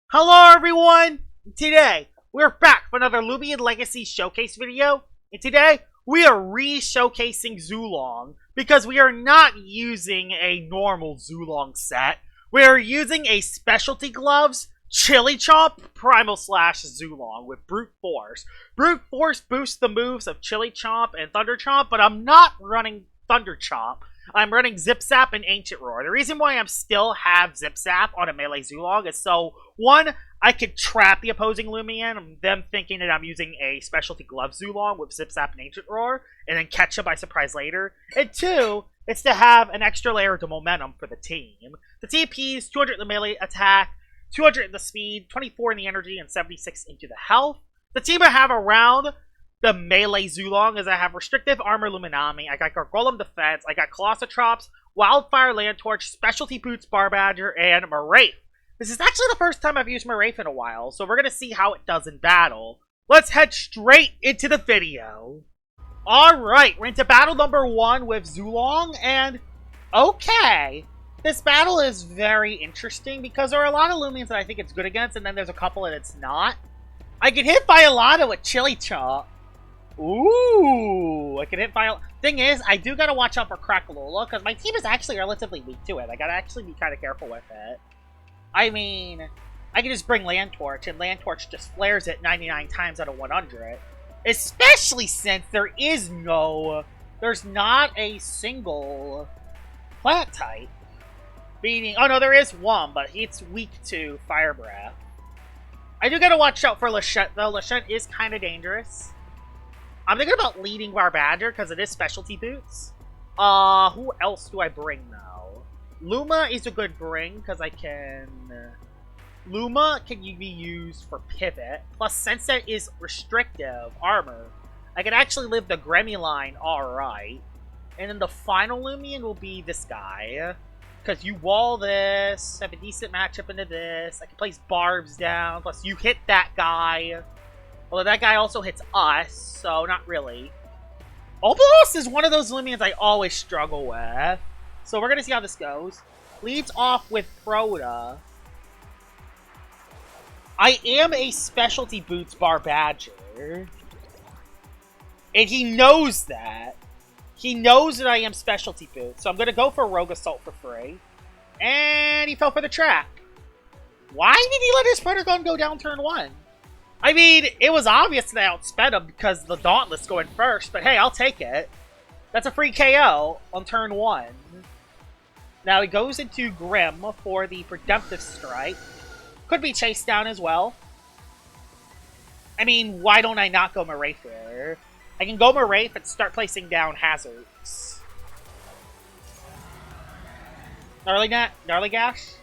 Hello everyone! Today, we're back for another Loomian Legacy Showcase video. And today, we are re-showcasing Zuelong. Because we are not using a normal Zuelong set. We are using a specialty gloves, Chilly Chomp, Primal / Zuelong with Brute Force. Brute Force boosts the moves of Chilly Chomp and Thunder Chomp, but I'm not running Thunder Chomp. I'm running Zip Zap and Ancient Roar. The reason why I still have Zip Zap on a Melee Zuelong is so, one, I could trap the opposing Loomian, them thinking that I'm using a specialty glove Zuelong with Zip Zap and Ancient Roar, and then catch them by surprise later. And two, it's to have an extra layer of momentum for the team. The TP's 200 in the melee attack, 200 in the speed, 24 in the energy, and 76 into the health. The team I have around the Melee Zuelong is I have Restrictive Armor Luminami, I got Gargolem Defense, I got Colossotrops, Wildfire Land Torch, Specialty Boots Barbadger, and Marafe. This is actually the first time I've used Marafe in a while, so we're going to see how it does in battle. Let's head straight into the video. Alright, we're into battle number 1 with Zuelong, and okay. This battle is very interesting because there are a lot of Loomians that I think it's good against, and then there's a couple that it's not. I can hit Violana with Chilly Chomp. Ooh, I can hit Violana. Thing is, I do gotta watch out for Crackalola, because my team is actually relatively weak to it. I gotta actually be kind of careful with it. I mean, I can just bring Land Torch, and Land Torch just flares it 99 times out of 100. Especially since there's not a single plant type. Meaning, oh no, there is one, but it's weak to Fire Breath. I do gotta watch out for Lachette, though. Lachette is kind of dangerous. I'm thinking about leading Barbadger because it is specialty boots. Who else do I bring, though? Luma is a good bring because I can... Luma can be used for pivot. Plus, since that is restrictive armor, I can actually live the Gremmy line alright. And then the final Loomian will be this guy. Because you wall this, have a decent matchup into this. I can place barbs down, plus you hit that guy. Although that guy also hits us, so not really. Obolos is one of those Loomians I always struggle with. So we're going to see how this goes. Leads off with Proda. I am a specialty boots Barbadger. And he knows that. He knows that I am specialty boots, so I'm going to go for Rogue Assault for free. And he fell for the trap. Why did he let his Predator Gun go down turn 1? I mean, it was obvious that I outsped him because the Dauntless going first, but hey, I'll take it. That's a free KO on turn 1. Now he goes into Grim for the Redemptive Strike. Could be chased down as well. I mean, why don't I not go Marafe here? I can go Marafe and start placing down hazards. Gnarly Gash?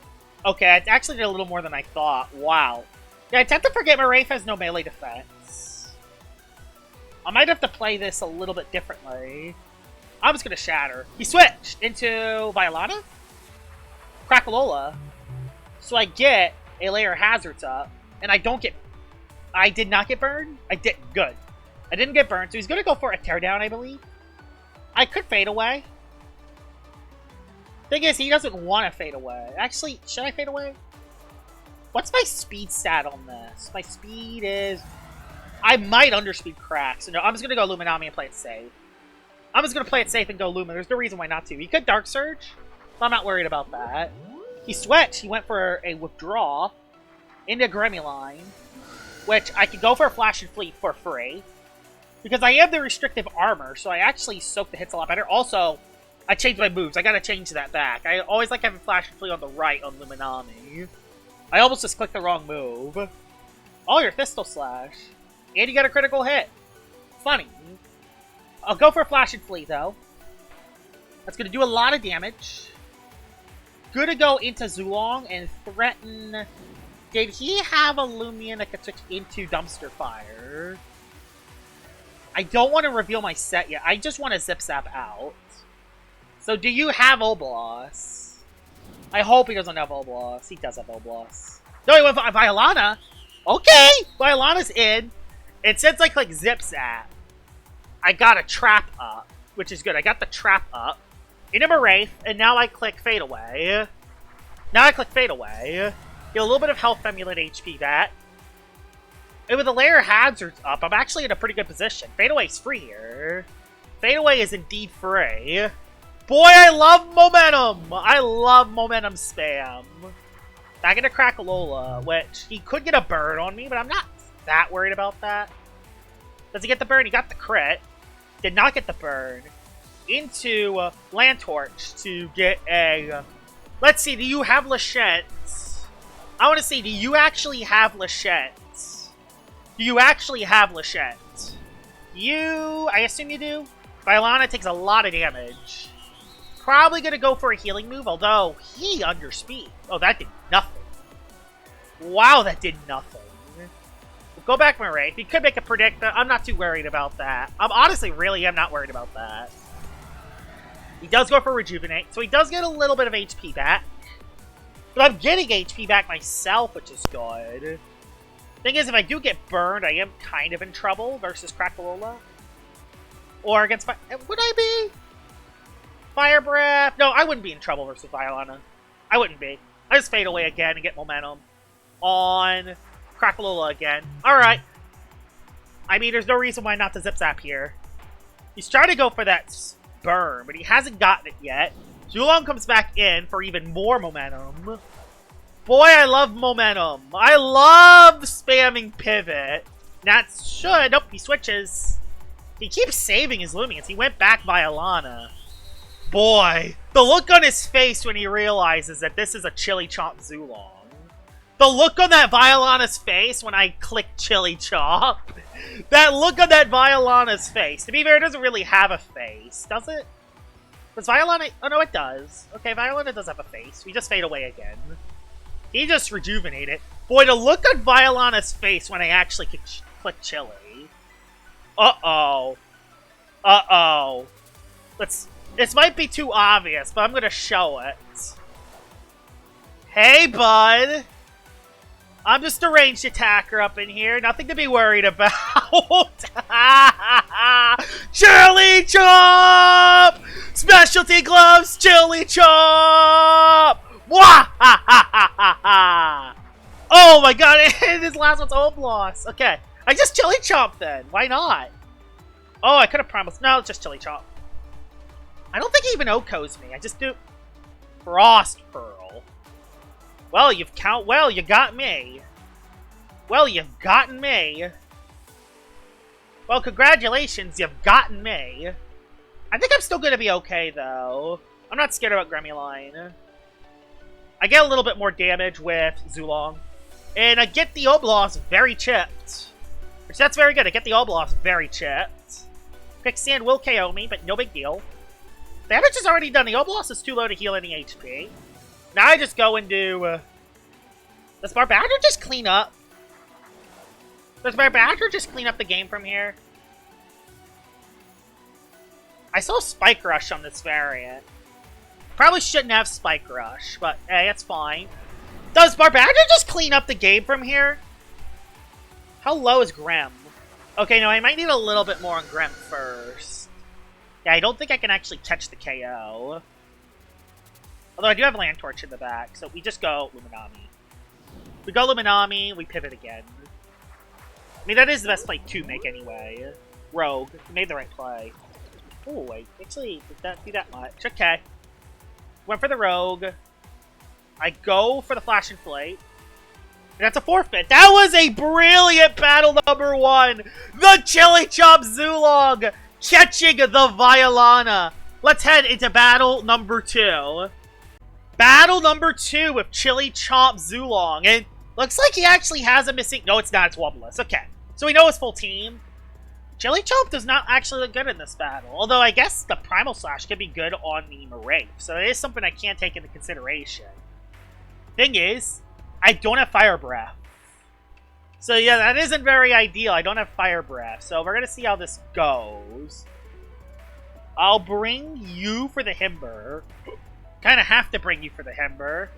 Okay, I actually did a little more than I thought. Wow. Yeah, I tend to forget Marafe has no melee defense. I might have to play this a little bit differently. I'm just gonna Shatter. He switched into Violana? Crackalola. So I get a layer of hazards up, and I don't get... I did not get burned? I did. Good. I didn't get burned, so he's going to go for a teardown, I believe. I could fade away. Thing is, he doesn't want to fade away. Actually, should I fade away? What's my speed stat on this? My speed is... I might underspeed Crack. So no, I'm just going to go Luminami and play it safe. I'm just going to play it safe and go Luma. There's no reason why not to. He could Dark Surge, but I'm not worried about that. He switched. He went for a Withdraw into Gremmy line, which I could go for a Flash and Fleet for free. Because I have the restrictive armor, so I actually soak the hits a lot better. Also, I changed my moves. I gotta change that back. I always like having Flash and Flee on the right on Luminami. I almost just clicked the wrong move. Oh, your Thistle Slash. And you got a critical hit. Funny. I'll go for Flash and Flee, though. That's gonna do a lot of damage. Gonna go into Zuelong and threaten... Did he have a Loomian that could switch into Dumpster Fire? I don't want to reveal my set yet. I just want to Zip Zap out. So, do you have Obolos? I hope he doesn't have Obolos. He does have Obolos. No, he went for Violana. Okay, Violana's in. And since I click Zip Zap, I got a trap up, which is good. I got the trap up into Marafe, and now I click Fade Away. Get a little bit of health emulate HP back. And with the layer hazards up, I'm actually in a pretty good position. Fade Away's free here. Fade Away is indeed free. Boy, I love momentum! I love momentum spam. Back into Crackalola, which he could get a burn on me, but I'm not that worried about that. Does he get the burn? He got the crit. Did not get the burn. Into Lantorch to get a... Let's see, do you have Lachette? I want to see, do you actually have Lachette? Do you actually have Lachette? You... I assume you do? Violana takes a lot of damage. Probably going to go for a healing move, although he underspeed. Oh, that did nothing. Wow, that did nothing. We'll go back Moraith. He could make a predictor. I'm not too worried about that. I'm honestly really am not worried about that. He does go for Rejuvenate, so he does get a little bit of HP back. But I'm getting HP back myself, which is good. Thing is, if I do get burned, I am kind of in trouble versus Crackalola. Or against... Would I be? Fire Breath? No, I wouldn't be in trouble versus Violana. I wouldn't be. I just fade away again and get momentum on Crackalola again. Alright. I mean, there's no reason why not to Zip Zap here. He's trying to go for that burn, but he hasn't gotten it yet. Zuelong comes back in for even more momentum. Boy, I love momentum. I love spamming pivot. That should... Nope, he switches. He keeps saving his Loomians. He went back by Alana. Boy, the look on his face when he realizes that this is a Chilly Chomp Zuelong. The look on that Violana's face when I click Chilly Chomp. That look on that Violana's face. To be fair, it doesn't really have a face, does it? Does Violana... Oh, no, it does. Okay, Violana does have a face. We just fade away again. He just rejuvenated. Boy, the look on Violana's face when I actually click Chilly. Uh-oh. Uh-oh. This might be too obvious, but I'm gonna show it. Hey, bud. I'm just a ranged attacker up in here. Nothing to be worried about. Chilly Chomp! Specialty gloves, Chilly Chomp! Wah! Oh my god, and his last one's home loss. Okay, I just Chilly Chomp then. Why not? Oh, I could have Primal. No, it's just Chilly Chomp. I don't think he even OHKOs me. I just do Frost Pearl. Well, you got me. Well, you've gotten me. Well, congratulations, you've gotten me. I think I'm still gonna be okay, though. I'm not scared about Gremmuline. I get a little bit more damage with Zuelong. And I get the Obloss very chipped. Which, that's very good. I get the Obloss very chipped. Quicksand will KO me, but no big deal. Damage is already done. The Obloss is too low to heal any HP. Now I just go into... Does Barbadger just clean up? Does Barbadger just clean up the game from here? I saw Spike Rush on this variant. Probably shouldn't have Spike Rush, but hey, it's fine. Does Barbadger just clean up the game from here? How low is Grem? Okay, no, I might need a little bit more on Grem first. Yeah, I don't think I can actually catch the KO. Although I do have Lantorch in the back, so we just go Luminami. We go Luminami, we pivot again. I mean, that is the best play to make anyway. Rogue, you made the right play. Oh, wait, actually, did that do that much? Okay. Went for the Rogue. I go for the Flash Inflate. And that's a forfeit. That was a brilliant battle number 1! The Chilly Chomp Zuelong catching the Violana. Let's head into battle number 2. Battle number 2 with Chilly Chomp Zuelong. And looks like he actually has a missing... No, it's not. It's Wobbleless. Okay. So we know his full team. Chilly Chomp does not actually look good in this battle. Although I guess the Primal Slash could be good on the Moraith. So it is something I can't take into consideration. Thing is, I don't have Fire Breath. So yeah, that isn't very ideal. I don't have Fire Breath. So we're going to see how this goes. I'll bring you for the Himber. Kind of have to bring you for the Himber.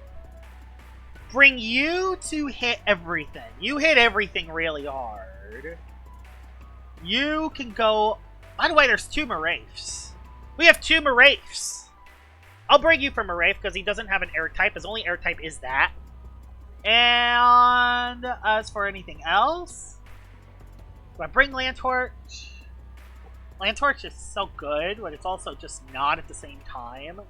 Bring you to hit everything. You hit everything really hard. You can go... By the way, there's 2 Moraiths. We have 2 Moraiths. I'll bring you for Moraith because he doesn't have an air type. His only air type is that. And as for anything else, do I bring Landtorch? Landtorch is so good, but it's also just not at the same time.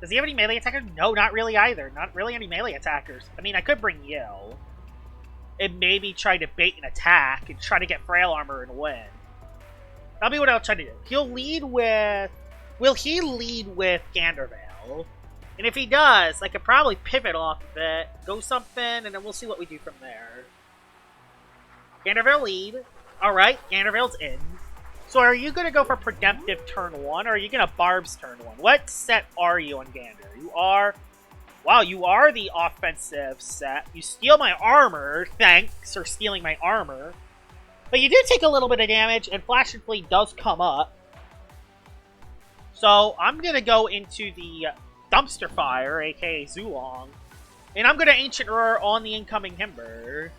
Does he have any melee attackers? No, not really either. Not really any melee attackers. I mean, I could bring you. And maybe try to bait an attack and try to get Frail Armor and win. That'll be what I'll try to do. He'll lead with... Will he lead with Gandervale? And if he does, I could probably pivot off of it, go something, and then we'll see what we do from there. Gandervale lead. Alright, Gandervale's in. So are you going to go for Predemptive turn 1, or are you going to Barbs turn 1? What set are you on Gander? You are... Wow, you are the offensive set. You steal my armor. Thanks for stealing my armor. But you do take a little bit of damage, and Flash and Flee does come up. So I'm going to go into the Dumpster Fire, aka Zuelong. And I'm going to Ancient Roar on the incoming Himber.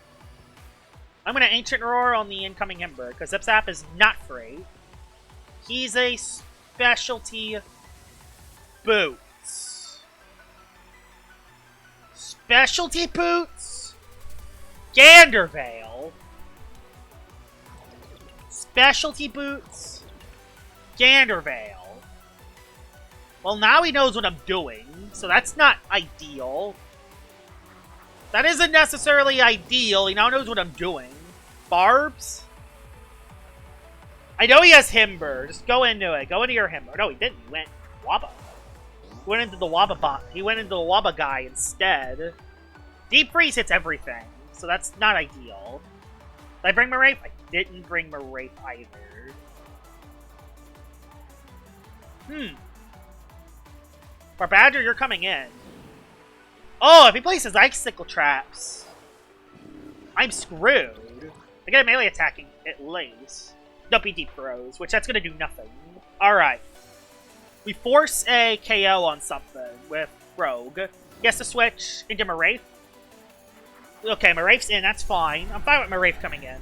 I'm going to Ancient Roar on the incoming Himber, because Zip Zap is not free. He's a specialty boots. Specialty boots? Gandervale. Specialty boots? Gandervale. Well, now he knows what I'm doing, so that's not ideal. That isn't necessarily ideal. He now knows what I'm doing. Barbs? I know he has Himber. Just go into it. Go into your Himber. No, he didn't. He went Wabba. He went into the Wabba bot. He went into the Wabba guy instead. Deep Freeze hits everything, so that's not ideal. Did I bring Marafe? I didn't bring Marafe either. Barbadger, you're coming in. Oh, if he places Icicle Traps, I'm screwed. I get a melee attacking at least. Don't be Deep Throws, which that's going to do nothing. Alright. We force a KO on something with Rogue. He has to switch into Marafe. Okay, Marafe's in, that's fine. I'm fine with Marafe coming in.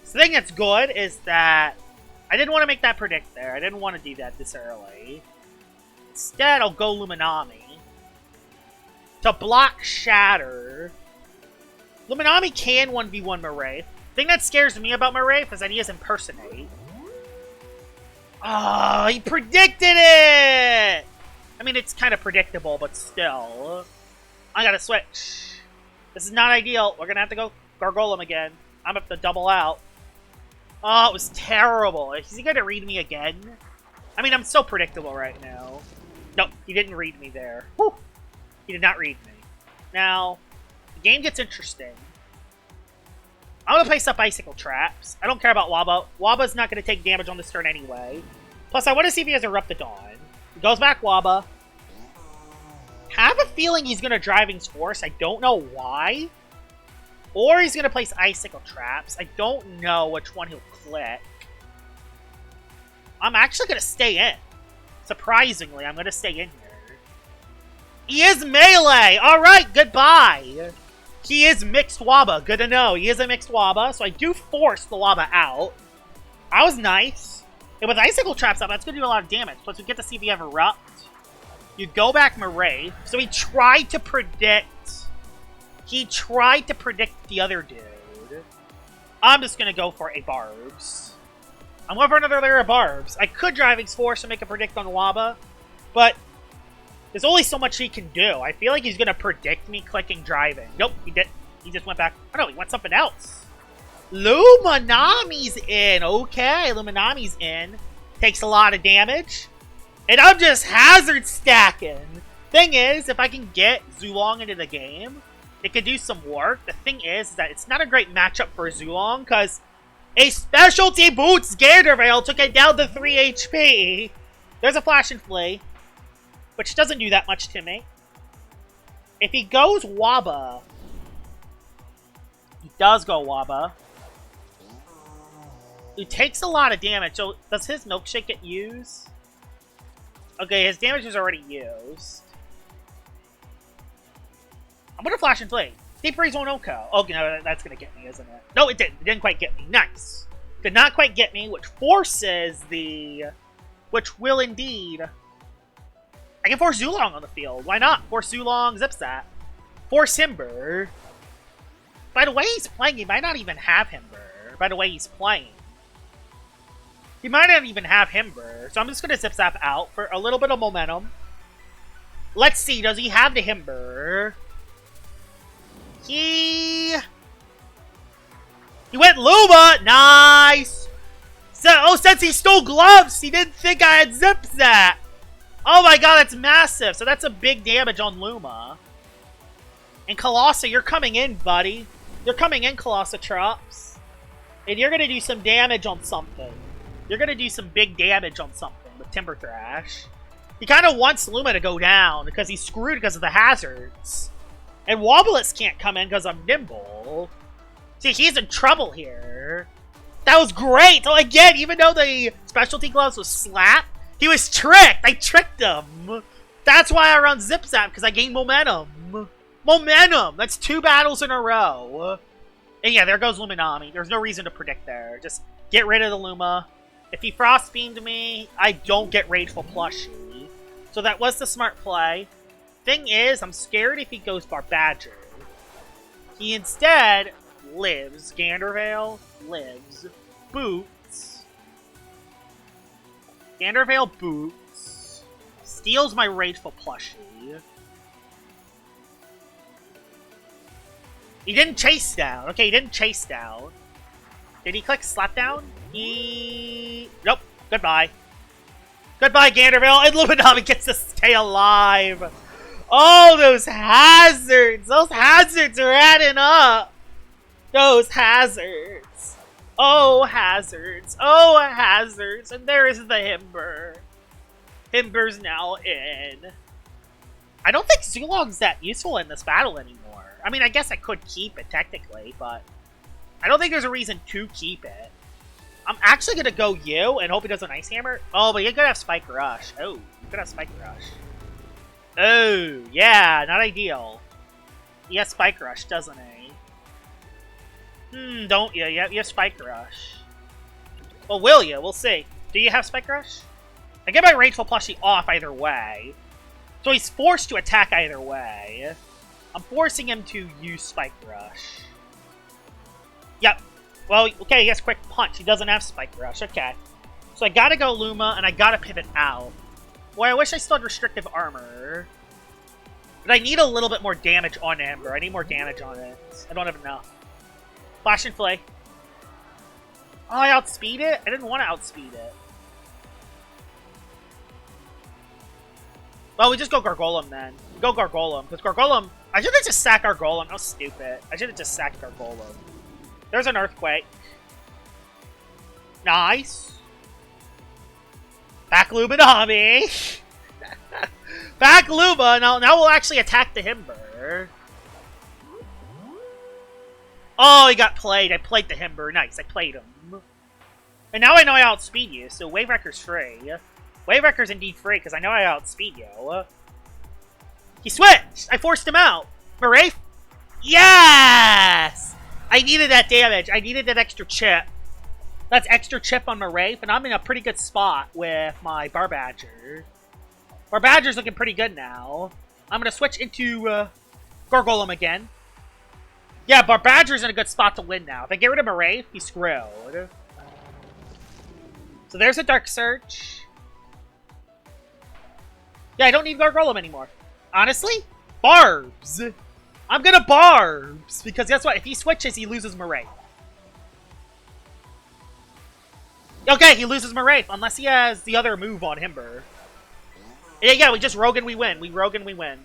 So the thing that's good is that I didn't want to make that predict there. I didn't want to do that this early. Instead, I'll go Luminami to block Shatter. Luminami can 1v1 Marafe. The thing that scares me about Marafe is that he has Impersonate. Oh, he predicted it! I mean, it's kind of predictable, but still. I gotta switch. This is not ideal. We're gonna have to go Gargoyle him again. I'm gonna have to double out. Oh, it was terrible. Is he gonna read me again? I mean, I'm so predictable right now. Nope, he didn't read me there. Whew. He did not read me. Now, the game gets interesting. I'm going to place up Icicle Traps. I don't care about Wabba. Wabba's not going to take damage on this turn anyway. Plus, I want to see if he has Eruptodon. He goes back Wabba. Have a feeling he's going to Driving's Force. I don't know why. Or he's going to place Icicle Traps. I don't know which one he'll click. I'm actually going to stay in. Surprisingly, I'm going to stay in here. He is melee! Alright, goodbye! He is mixed Wabba. Good to know. He is a mixed Wabba, so I do force the Wabba out. That was nice. And with Icicle Traps up, that's going to do a lot of damage. Plus, we get to see if you have Erupt. You go back Marafe. So he tried to predict... He tried to predict the other dude. I'm just going to go for a Barbs. I'm going for another layer of Barbs. I could Driving's Force to make a predict on Wabba, but there's only so much he can do. I feel like he's going to predict me clicking Driving. Nope, he didn't. He just went back. Oh no, he went something else. Luminami's in. Okay, Luminami's in. Takes a lot of damage. And I'm just hazard stacking. Thing is, if I can get Zuelong into the game, it could do some work. The thing is that it's not a great matchup for Zuelong, because a Specialty Boots Gandervale took it down to 3 HP. There's a Flash and Flee, which doesn't do that much to me. If he goes Wabba, he does go Wabba. He takes a lot of damage. So does his Milkshake get used? Okay, his damage is already used. I'm gonna Flash and Flee. Deep Freeze on Oko. Oh, no, that's gonna get me, isn't it? No, it didn't. It didn't quite get me. Nice. Did not quite get me, which forces the... Which will indeed... I can force Zuelong on the field. Why not? Force Zuelong, Zip Zap. Force Himber. By the way he's playing, he might not even have Himber. By the way he's playing. He might not even have Himber. So I'm just going to Zip Zap out for a little bit of momentum. Let's see, does he have the Himber? He went Luma! Nice! So, since he stole gloves, he didn't think I had Zip Zap! Oh my god, that's massive! So that's a big damage on Luma. And Colossa, you're coming in, buddy. You're coming in, Colossatrops. And you're gonna do some damage on something. You're gonna do some big damage on something with Timber Thrash. He kind of wants Luma to go down because he's screwed because of the hazards. And Wobblets can't come in because I'm nimble. See, he's in trouble here. That was great! So again, even though the specialty gloves was slap, he was tricked! I tricked him! That's why I run Zip Zap, because I gained momentum. Momentum! That's 2 battles in a row. And yeah, there goes Luminami. There's no reason to predict there. Just get rid of the Luma. If he Frost Beamed me, I don't get Rageful Plushie. So that was the smart play. Thing is, I'm scared if he goes Barbadger. He instead lives. Gandervale lives. Boots. Gandervale boots. Steals my Rageful Plushie. He didn't chase down. Okay, he didn't chase down. Did he click slap down? Nope. Goodbye. Goodbye, Ganderville. And Luminami gets to stay alive. Oh, those hazards. Those hazards are adding up. Those hazards. Oh, hazards. Oh, hazards. And there is the Himber. Himber's now in. I don't think Zuelong's that useful in this battle anymore. I mean, I guess I could keep it technically, but I don't think there's a reason to keep it. I'm actually going to go you and hope he does an Ice Hammer. Oh, but you're going to have Spike Rush. Oh, you're going to have Spike Rush. Oh, yeah, not ideal. He has Spike Rush, doesn't he? Don't you? You have Spike Rush. Well, will you? We'll see. Do you have Spike Rush? I get my Rageful Plushie off either way. So he's forced to attack either way. I'm forcing him to use Spike Rush. Yep. Well, okay, he has Quick Punch. He doesn't have Spike Rush. Okay. So I gotta go Luma, and I gotta pivot out. Boy, I wish I still had Restrictive Armor. But I need a little bit more damage on Ember. I need more damage on it. I don't have enough. Flash and Flay. Oh, I outspeed it? I didn't want to outspeed it. Well, we just go Gargolem then. We go Gargolem, because Gargolem... I should have just sacked Gargolem. How stupid. I should have just sacked Gargolem. There's an Earthquake. Nice. Back Luminami. Back Luma. Now we'll actually attack the Himber. Oh, he got played. I played the Himber. Nice. I played him. And now I know I outspeed you, so Wave Wrecker's free. Wave Wrecker's indeed free, because I know I outspeed you. He switched! I forced him out! Marafe? Yes! I needed that damage. I needed that extra chip. That's extra chip on Marafe, and I'm in a pretty good spot with my Barbadger. Barbadger's looking pretty good now. I'm going to switch into Gargolem again. Yeah, Barbadger's in a good spot to win now. If I get rid of Marafe, he's screwed. So there's a Dark Search. Yeah, I don't need Gargolem anymore. Honestly, Barbs. I'm gonna Barbs, because guess what? If he switches, he loses Marafe. Okay, he loses Marafe, unless he has the other move on Himber. Yeah, we just Rogue and we win. We Rogue and we win.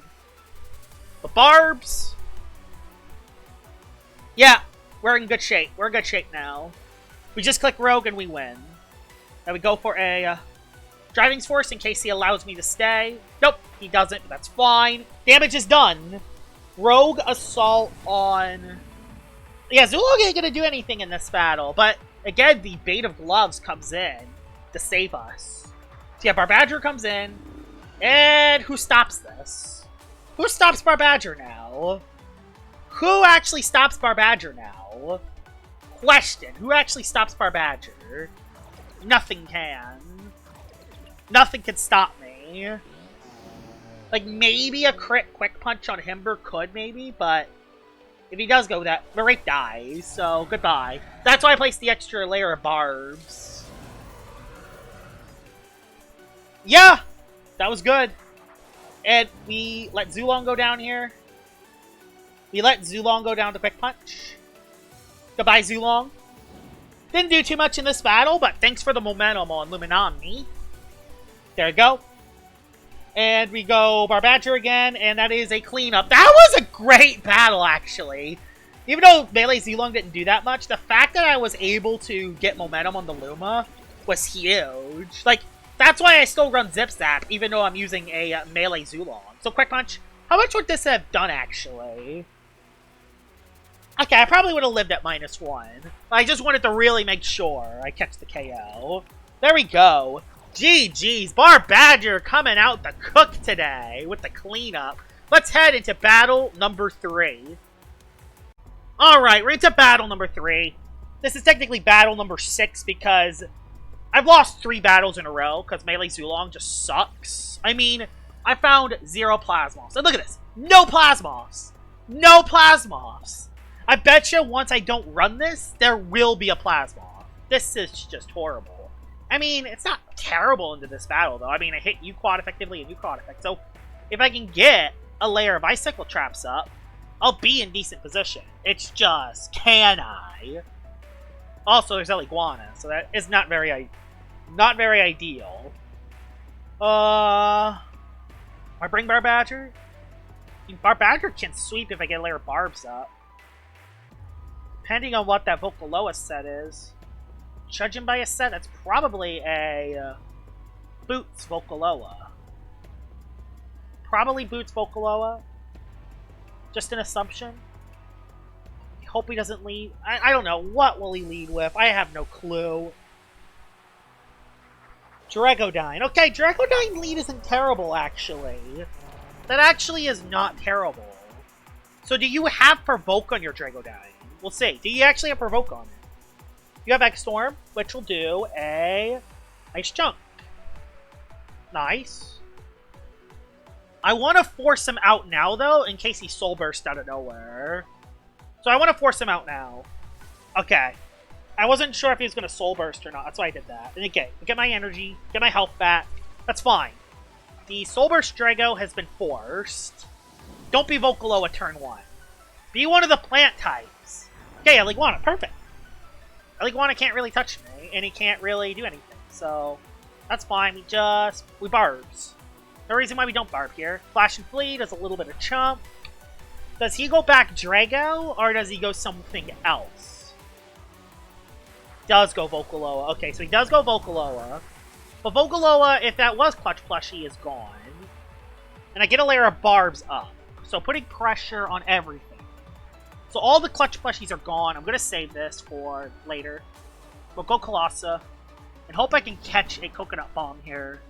But Barbs... Yeah, we're in good shape. We're in good shape now. We just click Rogue and we win. Now we go for a Driving Force in case he allows me to stay. Nope, he doesn't. That's fine. Damage is done. Rogue Assault on... Yeah, Zuelong ain't gonna do anything in this battle, but again, the Bait of Gloves comes in to save us. So yeah, Barbadger comes in, and who stops this? Who stops Barbadger now? Who actually stops Barbadger now? Question, who actually stops Barbadger? Nothing can. Nothing can stop me. Like, maybe a crit quick punch on Himber could, maybe, but if he does go that, the Wraith dies, so goodbye. That's why I placed the extra layer of barbs. Yeah! That was good. And we let Zuelong go down here. We let Zuelong go down to quick punch. Goodbye, Zuelong. Didn't do too much in this battle, but thanks for the momentum on Luminomni. There we go. And we go Barbadger again, and that is a cleanup. That was a great battle, actually. Even though Melee Zuelong didn't do that much, the fact that I was able to get momentum on the Luma was huge. Like, that's why I still run Zip Zap, even though I'm using a Melee Zuelong. So, Quick Punch, how much would this have done, actually? Okay, I probably would have lived at -1. I just wanted to really make sure I catch the KO. There we go. GG's. Barbadger coming out the cook today with the cleanup. Let's head into battle number 3. Alright, we're into battle number 3. This is technically battle number 6 because I've lost 3 battles in a row because Melee Zuelong just sucks. I mean, I found 0 Plasmoths. And look at this. No Plasmoths. No Plasmoths. I bet you once I don't run this, there will be a Plasmoth. This is just horrible. I mean, it's not terrible into this battle, though. I mean, I hit U-Quad effectively and U-Quad effect. So, if I can get a layer of Icicle Traps up, I'll be in decent position. It's just, can I? Also, there's Eliguana, so that is not very ideal. I bring Barbadger? Barbadger can sweep if I get a layer of Barbs up. Depending on what that Vocaloa set is. Judging by a set, that's probably a Boots Vocaloa. Probably Boots Vocaloa. Just an assumption. I hope he doesn't lead. I don't know. What will he lead with? I have no clue. Dragodyne. Okay, Dragodyne lead isn't terrible, actually. That actually is not terrible. So do you have Provoke on your Dragodyne? We'll see. Do you actually have Provoke on it? You have X-Storm, which will do a Ice Chunk. Nice. I want to force him out now, though, in case he Soul Burst out of nowhere. So I want to force him out now. Okay. I wasn't sure if he was going to Soul Burst or not. That's why I did that. And again, get my energy, get my health back. That's fine. The Soul Burst Drago has been forced. Don't be Vocaloa turn 1. Be one of the plant types. Okay, Eliguana, perfect. Eliguana can't really touch me, and he can't really do anything. So, that's fine. We barbs. No reason why we don't barb here. Flash and Flee does a little bit of chump. Does he go back Drago, or does he go something else? Does go Vocaloa. Okay, so he does go Vocaloa. But Vocaloa, if that was Clutch Plushie, is gone. And I get a layer of barbs up. So putting pressure on everything. So all the Clutch Plushies are gone. I'm going to save this for later. We'll go Colossa. And hope I can catch a Coconut Bomb here.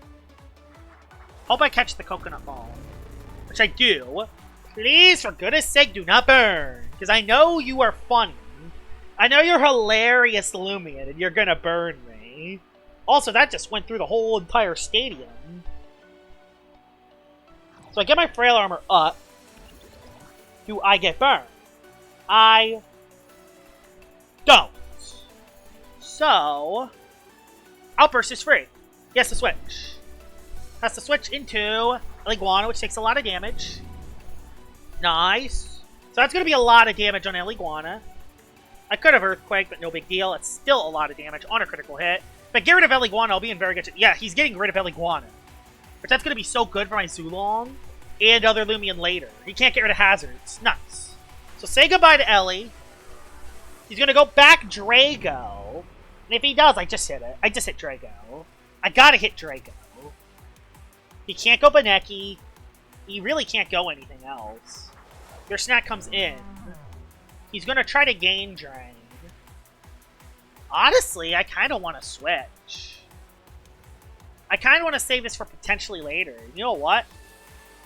Hope I catch the Coconut Bomb. Which I do. Please, for goodness sake, do not burn. Because I know you are funny. I know you're hilarious, Loomian, and you're going to burn me. Also, that just went through the whole entire stadium. So I get my Frail Armor up. Do I get burned? I don't. So, Outburst is free. He has to switch. Has to switch into Eliguana, which takes a lot of damage. Nice. So that's going to be a lot of damage on Eliguana. I could have Earthquake, but no big deal. It's still a lot of damage on a critical hit. But get rid of Eliguana, I'll be in very good shape. Yeah, he's getting rid of Eliguana. But that's going to be so good for my Zuelong and other Loomian later. He can't get rid of hazards. Nuts. So say goodbye to Ellie. He's going to go back Drago. And if he does, I just hit it. I just hit Drago. I gotta hit Drago. He can't go Baneki. He really can't go anything else. Your snack comes in. He's going to try to gain Drain. Honestly, I kind of want to switch. I kind of want to save this for potentially later. You know what?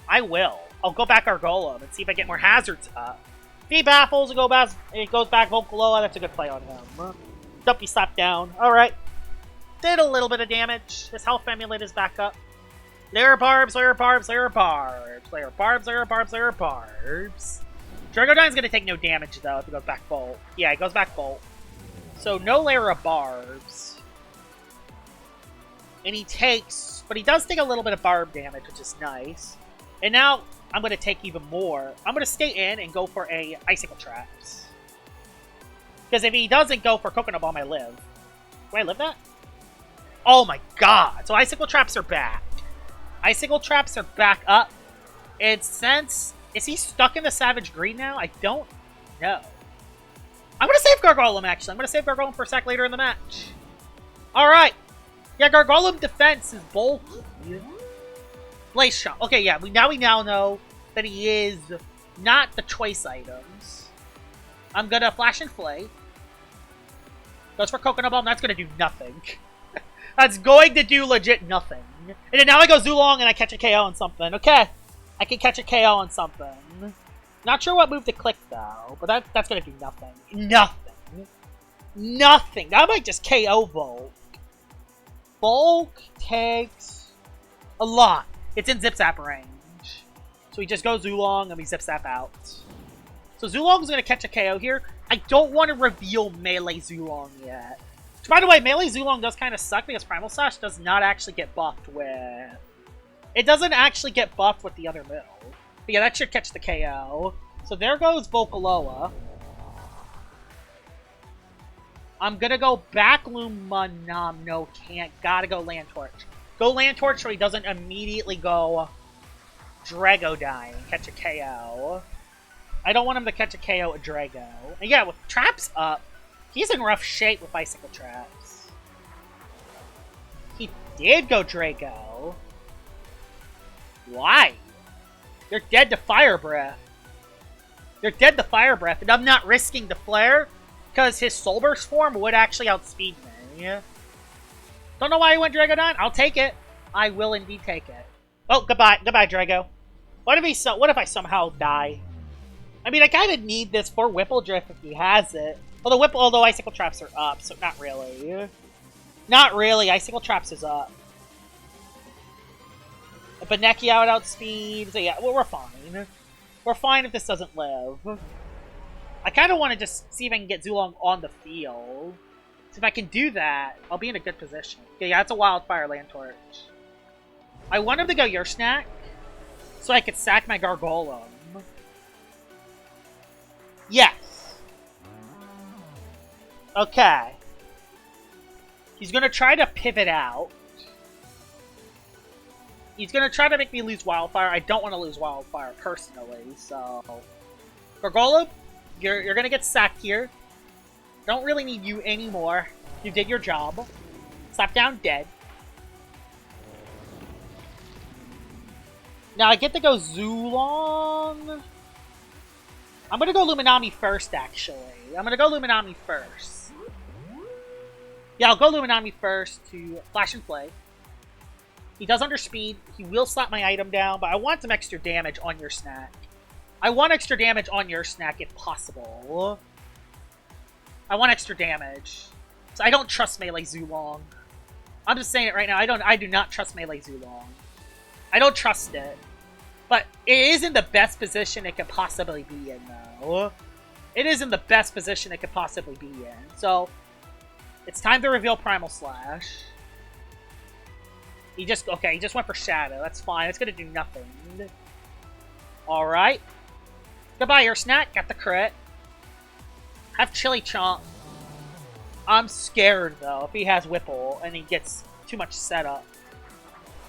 I will. I'll go back Argolem and see if I get more hazards up. If he baffles, it goes back Vocaloa. That's a good play on him. Dumpy slap down. Alright. Did a little bit of damage. His health amulet is back up. Layer barbs, layer barbs, layer barbs. Layer barbs, layer barbs, layer barbs. Dragodine's gonna take no damage though if he goes back bolt. Yeah, he goes back bolt. So no layer of barbs. And he takes, but he does take a little bit of barb damage, which is nice. And now I'm gonna take even more. I'm gonna stay in and go for a icicle traps. Because if he doesn't go for coconut bomb, I live. Do I live that? Oh my god! So icicle traps are back. Icicle traps are back up. And since... Is he stuck in the Savage Green now? I don't know. I'm going to save Gargolem, actually. I'm going to save Gargolem for a sec later in the match. Alright. Yeah, Gargolem defense is bulky. Blaze Shot. Okay, yeah. We now know that he is not the choice items. I'm going to Flash and Flay. Goes for Coconut Bomb. That's going to do nothing. That's going to do legit nothing. And then now I go Zuelong and I catch a KO on something. Okay. I can catch a KO on something. Not sure what move to click, though. But that's going to do nothing. Nothing. Nothing. That might just KO Volk. Volk takes a lot. It's in Zip Zap range. So he just goes Zuelong and we Zip Zap out. So Zulong's going to catch a KO here. I don't want to reveal Melee Zuelong yet. Which, by the way, Melee Zuelong does kind of suck because Primal Slash does not actually get buffed with... It doesn't actually get buffed with the other move. But yeah, that should catch the KO. So there goes Vocaloa. I'm gonna go back Luminam. No, can't. Gotta go Land Torch. Go Land Torch so he doesn't immediately go Dragodine and catch a KO. I don't want him to catch a KO at Drago. And yeah, with traps up, he's in rough shape with Icicle Traps. He did go Drago. Why? They're dead to Fire Breath. They're dead to Fire Breath, and I'm not risking the Flare because his Soul Burst form would actually outspeed me. Don't know why he went Dragodine. I'll take it. I will indeed take it. Oh, goodbye. Goodbye, Drago. What if I somehow die? I mean, I kind of need this for Whipple Drift if he has it. Although Icicle Traps are up, so not really. Not really. Icicle Traps is up. Beneki out outspeed. So yeah, we're fine. We're fine if this doesn't live. I kind of want to just see if I can get Zuelong on the field. So if I can do that, I'll be in a good position. Okay, yeah, it's a Wildfire Land Torch. I want him to go Your Snack so I could sack my Gargolem. Yes. Okay. He's going to try to pivot out. He's going to try to make me lose Wildfire. I don't want to lose Wildfire personally, so... Gargolem, you're going to get sacked here. Don't really need you anymore. You did your job. Slap down dead. Now I get to go Zuelong. I'm going to go Luminami first, actually. I'm going to go Luminami first. Yeah, I'll go Luminami first to Flash and Flay. He does underspeed. He will slap my item down, but I want some extra damage on your snack. I want extra damage on your snack if possible. I want extra damage. So I don't trust Melee Zuelong. I'm just saying it right now. I do not trust Melee Zuelong. I don't trust it. But it is in the best position it could possibly be in, though. It is in the best position it could possibly be in. So, it's time to reveal Primal Slash. He just went for Shadow. That's fine. It's gonna do nothing. Alright. Goodbye, your snack. Got the crit. Have Chilly Chomp. I'm scared, though, if he has Whipple and he gets too much setup.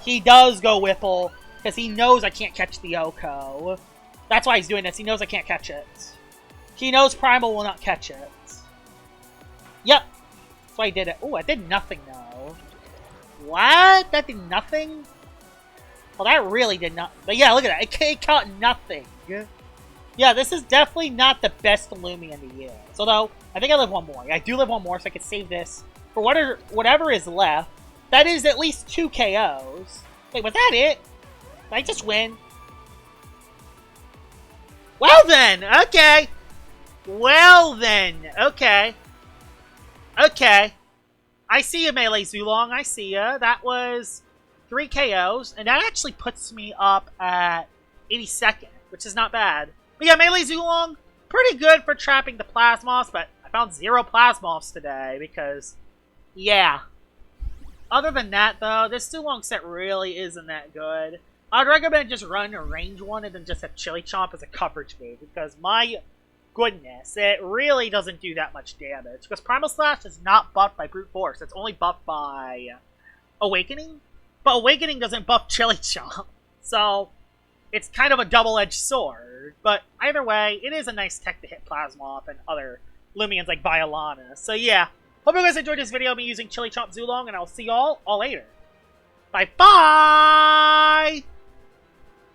He does go Whipple, because he knows I can't catch the Oko. That's why he's doing this. He knows I can't catch it. He knows Primal will not catch it. Yep. That's why he did it. Oh, I did nothing, though. What? That did nothing? Well, that really did not. But yeah, look at that. It caught nothing. Yeah, this is definitely not the best Loomian to use. Although, I think I live one more. I do live one more, so I can save this for whatever is left. That is at least 2 KOs. Wait, was that it? Did I just win? Well then! Okay! Well then! Okay. Okay. I see ya, Melee Zuelong. I see ya. That was 3 KOs, and that actually puts me up at 82nd, which is not bad. But yeah, Melee Zuelong, pretty good for trapping the Plasmoths, but I found 0 Plasmoths today because, yeah. Other than that, though, this Zuelong set really isn't that good. I'd recommend just run a range one and then just have Chilly Chomp as a coverage move, because my goodness, it really doesn't do that much damage. Because Primal Slash is not buffed by Brute Force, it's only buffed by Awakening. But Awakening doesn't buff Chilly Chomp, so it's kind of a double-edged sword. But either way, it is a nice tech to hit Plasmoth and other Loomians like Violana. So yeah, hope you guys enjoyed this video of me using Chilly Chomp Zuelong, and I'll see y'all all later. Bye-bye!